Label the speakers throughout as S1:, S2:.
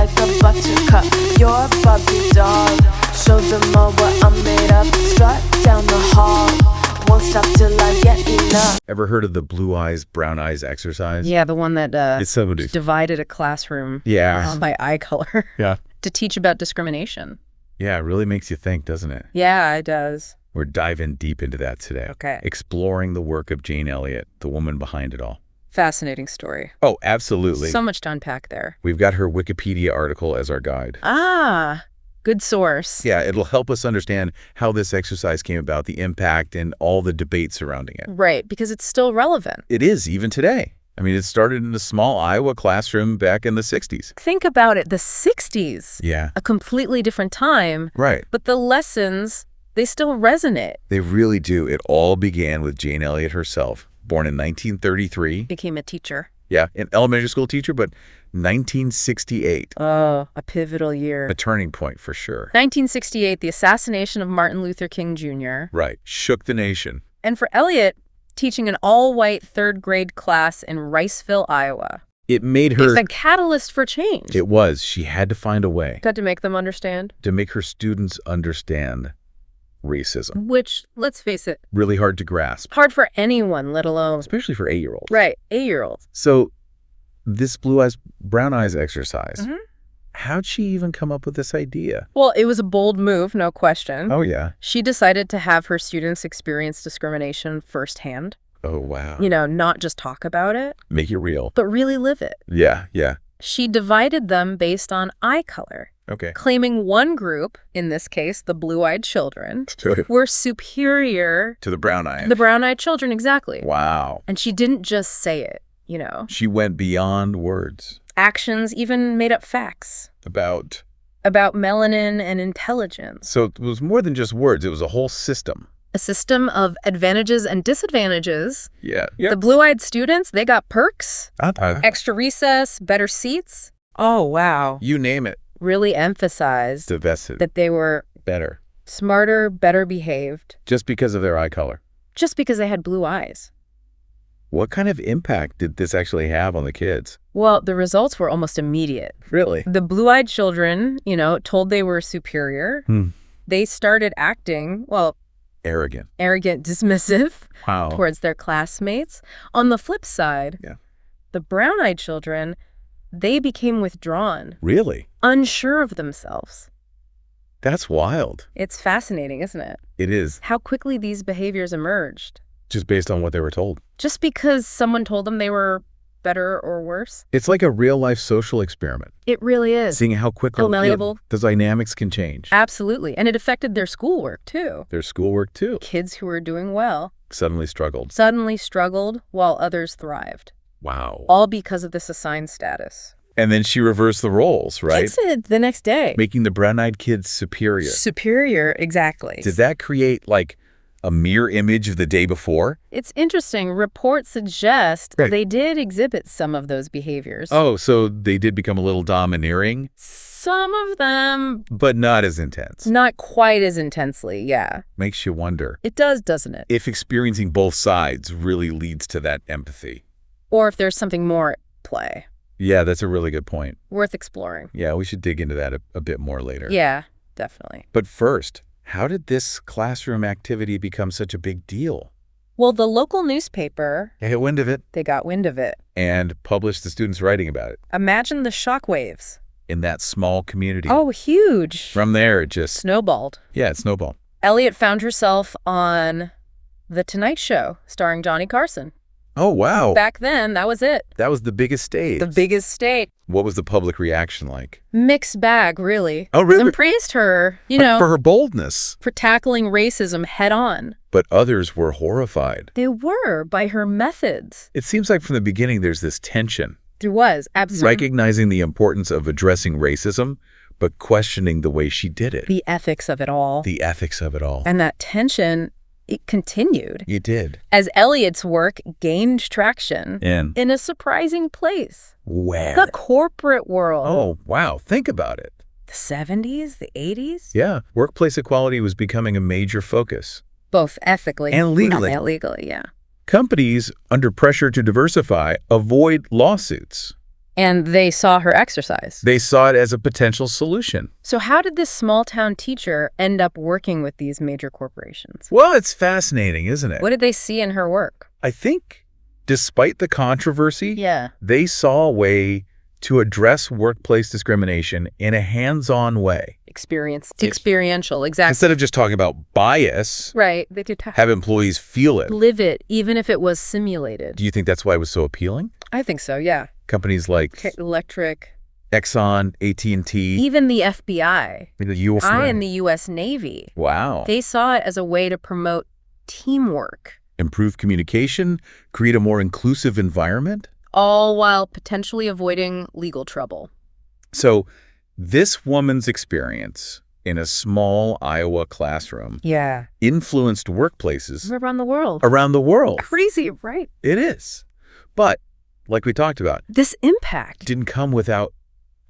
S1: like a buttercup. You're a Barbie doll. Show them all what I'm made of. Strut down the hall. Won't stop till I get enough.
S2: Ever heard of the blue eyes, brown eyes exercise?
S3: Yeah, the one that
S2: It's so good.
S3: divided a classroom by eye color
S2: Yeah.
S3: to teach about discrimination.
S2: Yeah, it really makes you think, doesn't it?
S3: Yeah, it does.
S2: We're diving deep into that today.
S3: Okay.
S2: Exploring the work of Jane Elliott, the woman behind it all.
S3: Fascinating story.
S2: Oh, absolutely.
S3: So much to unpack there.
S2: We've got her Wikipedia article as our guide.
S3: Ah, good source.
S2: Yeah, it'll help us understand how this exercise came about, the impact, and all the debate surrounding it.
S3: Right, because it's still relevant.
S2: It is, even today. I mean, it started in a small Iowa classroom back in the 60s.
S3: Think about it, the 60s.
S2: Yeah.
S3: A completely different time.
S2: Right.
S3: But the lessons, they still resonate.
S2: They really do. It all began with Jane Elliott herself, born in 1933.
S3: Became a teacher.
S2: Yeah, an elementary school teacher, but 1968.
S3: Oh, a pivotal year.
S2: A turning point for sure.
S3: 1968, the assassination of Martin Luther King Jr.
S2: Right. Shook the nation.
S3: And for Elliott, teaching an all-white third-grade class in Riceville, Iowa.
S2: It made her...
S3: It's a catalyst for change.
S2: It was. She had to find a way.
S3: Got to make them understand.
S2: To make her students understand racism.
S3: Which, let's face it,
S2: Really hard to grasp.
S3: hard for anyone, let alone...
S2: Especially for 8-year-olds.
S3: Right, 8-year-olds.
S2: So this blue eyes, brown eyes exercise,
S3: Mhm.
S2: how'd she even come up with this idea?
S3: Well, it was a bold move, no question.
S2: Oh, yeah.
S3: She decided to have her students experience discrimination firsthand.
S2: Oh, wow.
S3: You know, not just talk about it,
S2: Make it real.
S3: but really live it.
S2: Yeah, yeah.
S3: She divided them based on eye color,
S2: Okay.
S3: claiming one group, in this case, the blue-eyed children,
S2: To
S3: were superior
S2: the brown eye.
S3: to the brown-eyed children, exactly.
S2: Wow.
S3: And she didn't just say it, you know.
S2: She went beyond words.
S3: Actions even made up facts
S2: About...
S3: about melanin and intelligence.
S2: So it was more than just words. It was a whole system.
S3: A system of advantages and disadvantages.
S2: Yeah.
S3: The blue-eyed students, they got perks,
S2: Yeah.
S3: extra recess, better seats. Oh, wow.
S2: You name it.
S3: Really emphasized
S2: Divested.
S3: that they were
S2: Better.
S3: smarter, better behaved,
S2: Just because of their eye color.
S3: just because they had blue eyes.
S2: What kind of impact did this actually have on the kids?
S3: Well, the results were almost immediate.
S2: Really?
S3: The blue-eyed children, you know, told they were superior. They started acting, well,
S2: Arrogant.
S3: arrogant, dismissive
S2: Wow.
S3: towards their classmates. On the flip side,
S2: Yeah.
S3: the brown-eyed children, they became withdrawn,
S2: Really?
S3: unsure of themselves.
S2: That's wild.
S3: It's fascinating, isn't it?
S2: It is.
S3: How quickly these behaviors emerged.
S2: Just based on what they were told.
S3: Just because someone told them they were better or worse.
S2: It's like a real-life social experiment.
S3: It really is.
S2: Seeing how quickly
S3: Malleable.
S2: the dynamics can change.
S3: Absolutely. And it affected their schoolwork, too.
S2: Their schoolwork, too,
S3: Kids who were doing well
S2: suddenly struggled.
S3: suddenly struggled while others thrived.
S2: Wow.
S3: All because of this assigned status.
S2: And then she reversed the roles, right?
S3: Fix it the next day.
S2: Making the brown-eyed kids superior.
S3: Superior, exactly.
S2: Did that create, like, a mirror image of the day before?
S3: It's interesting. Reports suggest
S2: Right.
S3: they did exhibit some of those behaviors.
S2: Oh, so they did become a little domineering,
S3: Some of them,
S2: but not as intense.
S3: not quite as intensely, yeah.
S2: Makes you wonder
S3: It does, doesn't it?
S2: if experiencing both sides really leads to that empathy.
S3: Or if there's something more at play.
S2: Yeah, that's a really good point.
S3: Worth exploring.
S2: Yeah, we should dig into that a bit more later.
S3: Yeah, definitely.
S2: But first, how did this classroom activity become such a big deal?
S3: Well, the local newspaper,
S2: They got wind of it
S3: they got wind of it.
S2: and published the students writing about it
S3: Imagine the shockwaves.
S2: in that small community.
S3: Oh, huge.
S2: From there, it just,
S3: Snowballed.
S2: yeah, it snowballed.
S3: Elliott found herself on The Tonight Show, starring Johnny Carson.
S2: Oh, wow.
S3: Back then, that was it.
S2: That was the biggest stage.
S3: The biggest state.
S2: What was the public reaction like?
S3: Mixed bag, really.
S2: Oh, really?
S3: Some praised her, you
S2: For
S3: know,
S2: her boldness.
S3: for tackling racism head on.
S2: But others were horrified.
S3: They were, by her methods.
S2: It seems like from the beginning there's this tension.
S3: There was, absolutely.
S2: Recognizing the importance of addressing racism, but questioning the way she did it.
S3: The ethics of it all.
S2: The ethics of it all.
S3: And that tension, it continued
S2: You did.
S3: as Elliott's work gained traction
S2: And
S3: in a surprising place.
S2: where?
S3: The corporate world.
S2: Oh, wow. Think about it.
S3: The 70s, the 80s?
S2: Yeah. Workplace equality was becoming a major focus.
S3: Both ethically
S2: And legally.
S3: Not legally, yeah.
S2: Companies, under pressure to diversify, avoid lawsuits.
S3: And they saw her exercise.
S2: They saw it as a potential solution.
S3: So how did this small-town teacher end up working with these major corporations?
S2: Well, it's fascinating, isn't it?
S3: What did they see in her work?
S2: I think despite the controversy,
S3: Yeah.
S2: they saw a way to address workplace discrimination in a hands-on way.
S3: Experiential, exactly.
S2: Instead of just talking about bias,
S3: Right. They could
S2: have employees feel it.
S3: live it, even if it was simulated.
S2: Do you think that's why it was so appealing?
S3: I think so, yeah.
S2: Companies like
S3: Electric.
S2: Exxon, AT&T,
S3: Even the FBI.
S2: the U.S.
S3: And the U.S. Navy.
S2: Wow.
S3: They saw it as a way to promote teamwork.
S2: Improve communication, create a more inclusive environment.
S3: All while potentially avoiding legal trouble.
S2: So this woman's experience in a small Iowa classroom influenced workplaces
S3: Around the world.
S2: around the world.
S3: Crazy, right?
S2: It is. But like we talked about,
S3: This impact.
S2: didn't come without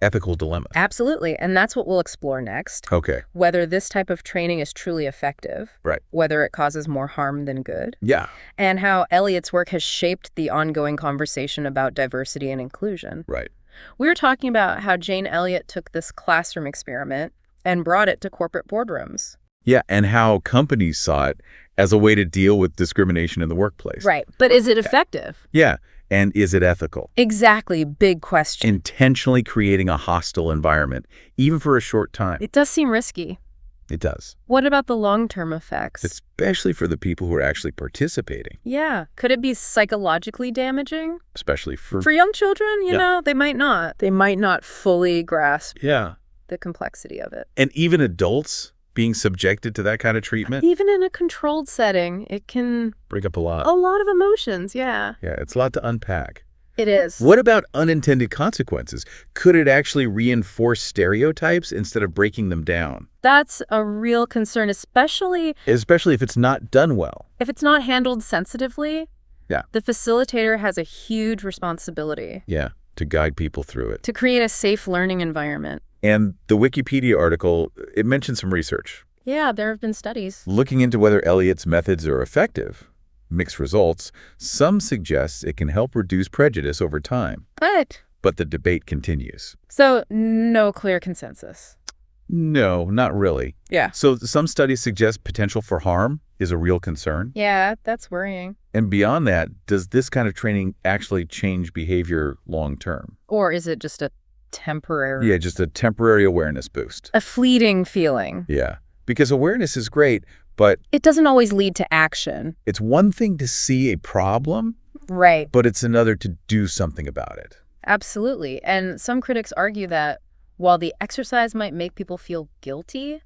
S2: ethical dilemmas.
S3: Absolutely. And that's what we'll explore next.
S2: Okay.
S3: Whether this type of training is truly effective.
S2: Right.
S3: Whether it causes more harm than good.
S2: Yeah.
S3: And how Elliott's work has shaped the ongoing conversation about diversity and inclusion.
S2: Right.
S3: We were talking about how Jane Elliott took this classroom experiment and brought it to corporate boardrooms.
S2: Yeah, and how companies saw it as a way to deal with discrimination in the workplace.
S3: Right. But is it effective?
S2: Yeah. And is it ethical?
S3: Exactly. Big question.
S2: Intentionally creating a hostile environment, even for a short time.
S3: It does seem risky.
S2: It does.
S3: What about the long-term effects?
S2: Especially for the people who are actually participating.
S3: Yeah. Could it be psychologically damaging?
S2: Especially for...
S3: For young children, you
S2: Yeah.
S3: know, they might not. They might not fully grasp
S2: Yeah.
S3: the complexity of it.
S2: And even adults being subjected to that kind of treatment
S3: Even in a controlled setting, it can...
S2: bring up a lot.
S3: A lot of emotions, yeah.
S2: Yeah, it's a lot to unpack.
S3: It is.
S2: What about unintended consequences? Could it actually reinforce stereotypes instead of breaking them down?
S3: That's a real concern, especially
S2: Especially if it's not done well.
S3: if it's not handled sensitively.
S2: Yeah.
S3: The facilitator has a huge responsibility
S2: Yeah, to guide people through it.
S3: to create a safe learning environment.
S2: And the Wikipedia article, it mentioned some research
S3: Yeah, there have been studies.
S2: looking into whether Elliott's methods are effective. Mixed results. Some suggest it can help reduce prejudice over time. But the debate continues.
S3: So, no clear consensus.
S2: No, not really.
S3: Yeah.
S2: So some studies suggest potential for harm is a real concern.
S3: Yeah, that's worrying.
S2: And beyond that, does this kind of training actually change behavior long term?
S3: Or is it just a temporary...
S2: Yeah, just a temporary awareness boost.
S3: A fleeting feeling.
S2: Yeah, because awareness is great, but
S3: It doesn't always lead to action.
S2: it's one thing to see a problem,
S3: Right.
S2: but it's another to do something about it.
S3: Absolutely. And some critics argue that while the exercise might make people feel guilty,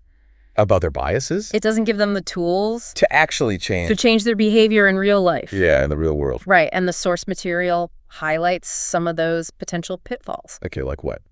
S2: About their biases?
S3: it doesn't give them the tools
S2: To actually change.
S3: to change their behavior in real life.
S2: Yeah, in the real world.
S3: Right. And the source material highlights some of those potential pitfalls.
S2: Okay, like what?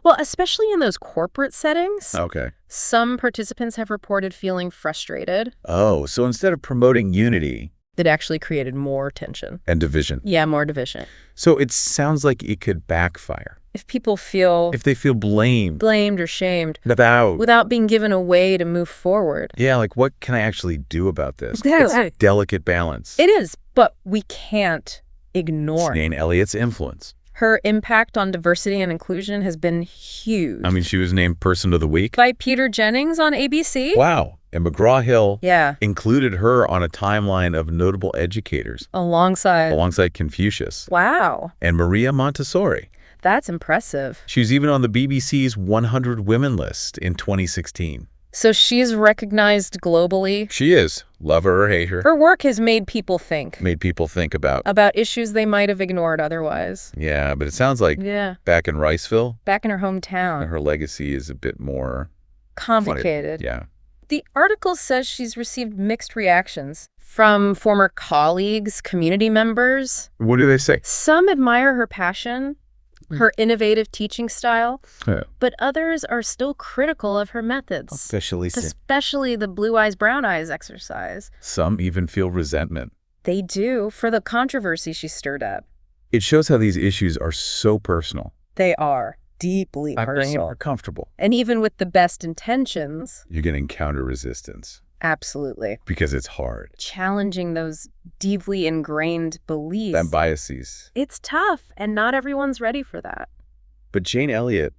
S3: Well, especially in those corporate settings,
S2: Okay.
S3: some participants have reported feeling frustrated.
S2: Oh, so instead of promoting unity
S3: It actually created more tension.
S2: and division.
S3: Yeah, more division.
S2: So it sounds like it could backfire.
S3: If people feel
S2: If they feel blamed
S3: blamed or shamed
S2: about...
S3: without being given a way to move forward.
S2: Yeah, like what can I actually do about this?
S3: Yeah.
S2: It's a delicate balance.
S3: It is, but we can't ignore
S2: Jane Elliott's influence.
S3: her impact on diversity and inclusion has been huge.
S2: I mean, she was named Person of the Week.
S3: By Peter Jennings on ABC.
S2: Wow. And McGraw-Hill
S3: Yeah,
S2: included her on a timeline of notable educators alongside Confucius
S3: Wow,
S2: and Maria Montessori.
S3: that's impressive.
S2: She was even on the BBC's 100 Women list in 2016.
S3: So she's recognized globally.
S2: She is. Love her or hate her.
S3: Her work has made people think
S2: Made people think about.
S3: issues they might have ignored otherwise.
S2: Yeah, but it sounds like
S3: Yeah,
S2: back in Riceville,
S3: back in her hometown.
S2: her legacy is a bit more
S3: Complicated.
S2: Yeah.
S3: The article says she's received mixed reactions from former colleagues, community members.
S2: What do they say?
S3: Some admire her passion, her innovative teaching style,
S2: Yeah.
S3: but others are still critical of her methods, especially the blue eyes, brown eyes exercise.
S2: Some even feel resentment.
S3: They do, for the controversy she stirred up.
S2: It shows how these issues are so personal.
S3: They are deeply personal.
S2: Comfortable.
S3: And even with the best intentions,
S2: You're going to encounter resistance
S3: absolutely.
S2: because it's hard.
S3: Challenging those deeply ingrained beliefs.
S2: And biases.
S3: It's tough, and not everyone's ready for that.
S2: But Jane Elliott,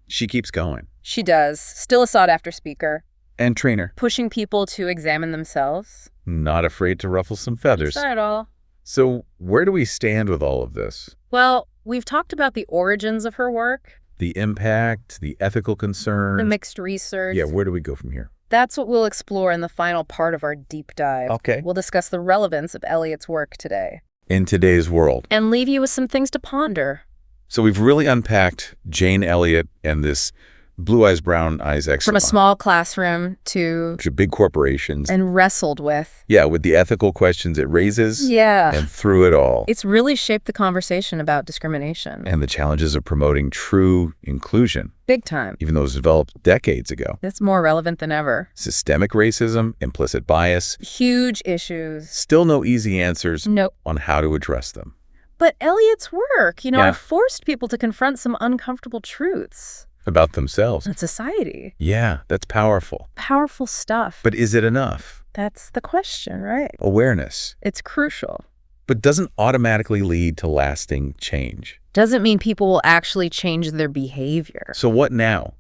S2: she keeps going.
S3: She does. Still a sought-after speaker.
S2: And trainer.
S3: Pushing people to examine themselves.
S2: Not afraid to ruffle some feathers.
S3: Not at all.
S2: So where do we stand with all of this?
S3: Well, we've talked about the origins of her work.
S2: The impact, the ethical concerns.
S3: The mixed research.
S2: Yeah, where do we go from here?
S3: That's what we'll explore in the final part of our deep dive.
S2: Okay.
S3: We'll discuss the relevance of Elliott's work today.
S2: In today's world.
S3: And leave you with some things to ponder.
S2: So we've really unpacked Jane Elliott and this blue eyes, brown eyes exercise.
S3: From a small classroom to
S2: big corporations.
S3: And wrestled with.
S2: Yeah, with the ethical questions it raises.
S3: Yeah.
S2: And through it all.
S3: It's really shaped the conversation about discrimination.
S2: And the challenges of promoting true inclusion.
S3: Big time.
S2: Even though it was developed decades ago.
S3: It's more relevant than ever.
S2: Systemic racism, implicit bias.
S3: Huge issues.
S2: Still no easy answers
S3: Nope.
S2: on how to address them.
S3: But Elliott's work,
S2: Yeah.
S3: it forced people to confront some uncomfortable truths.
S2: About themselves.
S3: In society.
S2: Yeah, that's powerful.
S3: Powerful stuff.
S2: But is it enough?
S3: That's the question, right?
S2: Awareness.
S3: It's crucial.
S2: But doesn't automatically lead to lasting change.
S3: Doesn't mean people will actually change their behavior.
S2: So what now?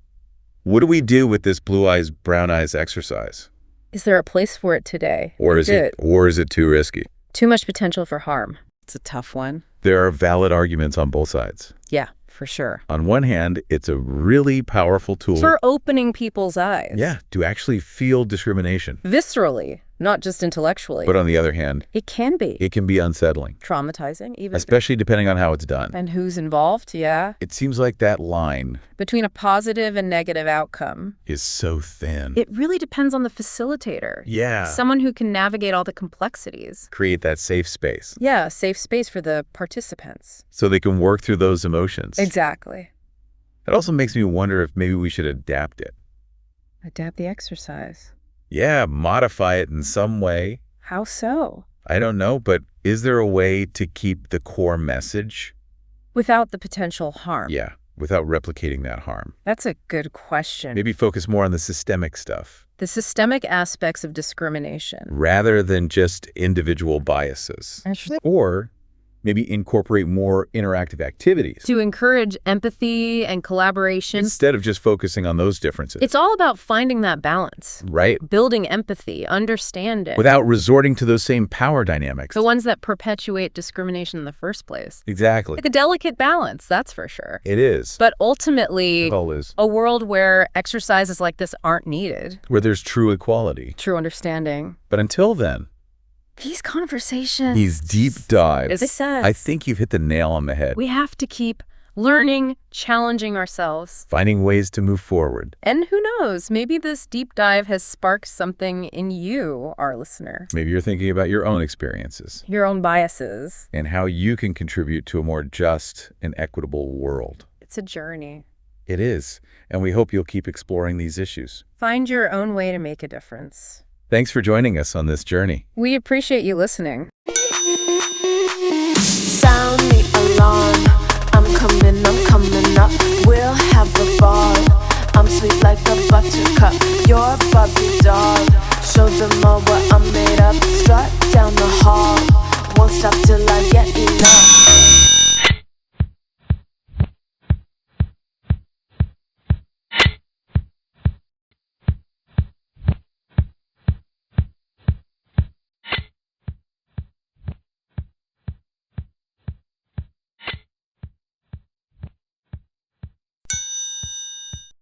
S2: What do we do with this blue eyes, brown eyes exercise?
S3: Is there a place for it today?
S2: Or is it too risky?
S3: Too much potential for harm. It's a tough one.
S2: There are valid arguments on both sides.
S3: Yeah, for sure.
S2: On one hand, it's a really powerful tool.
S3: For opening people's eyes.
S2: Yeah, to actually feel discrimination.
S3: Viscerally, not just intellectually.
S2: But on the other hand,
S3: it can be.
S2: It can be unsettling.
S3: Traumatizing, even.
S2: Especially depending on how it's done.
S3: And who's involved, yeah.
S2: It seems like that line
S3: between a positive and negative outcome
S2: is so thin.
S3: It really depends on the facilitator.
S2: Yeah.
S3: Someone who can navigate all the complexities.
S2: Create that safe space.
S3: Yeah, safe space for the participants.
S2: So they can work through those emotions.
S3: Exactly.
S2: That also makes me wonder if maybe we should adapt it.
S3: Adapt the exercise.
S2: Yeah, modify it in some way.
S3: How so?
S2: I don't know, but is there a way to keep the core message?
S3: Without the potential harm.
S2: Yeah, without replicating that harm.
S3: That's a good question.
S2: Maybe focus more on the systemic stuff.
S3: The systemic aspects of discrimination.
S2: Rather than just individual biases. Or maybe incorporate more interactive activities.
S3: To encourage empathy and collaboration.
S2: Instead of just focusing on those differences.
S3: It's all about finding that balance.
S2: Right.
S3: Building empathy, understanding.
S2: Without resorting to those same power dynamics.
S3: The ones that perpetuate discrimination in the first place.
S2: Exactly.
S3: Like a delicate balance, that's for sure.
S2: It is.
S3: But ultimately,
S2: it all is.
S3: A world where exercises like this aren't needed.
S2: Where there's true equality.
S3: True understanding.
S2: But until then,
S3: these conversations.
S2: These deep dives.
S3: As I said.
S2: I think you've hit the nail on the head.
S3: We have to keep learning, challenging ourselves.
S2: Finding ways to move forward.
S3: And who knows, maybe this deep dive has sparked something in you, our listener.
S2: Maybe you're thinking about your own experiences.
S3: Your own biases.
S2: And how you can contribute to a more just and equitable world.
S3: It's a journey.
S2: It is. And we hope you'll keep exploring these issues.
S3: Find your own way to make a difference.
S2: Thanks for joining us on this journey.
S3: We appreciate you listening.
S1: Sound the alarm. I'm coming up. We'll have a ball. I'm sweet like a buttercup. You're a Barbie doll. Show them all what I'm made of. Strut down the hall. Won't stop till I get enough.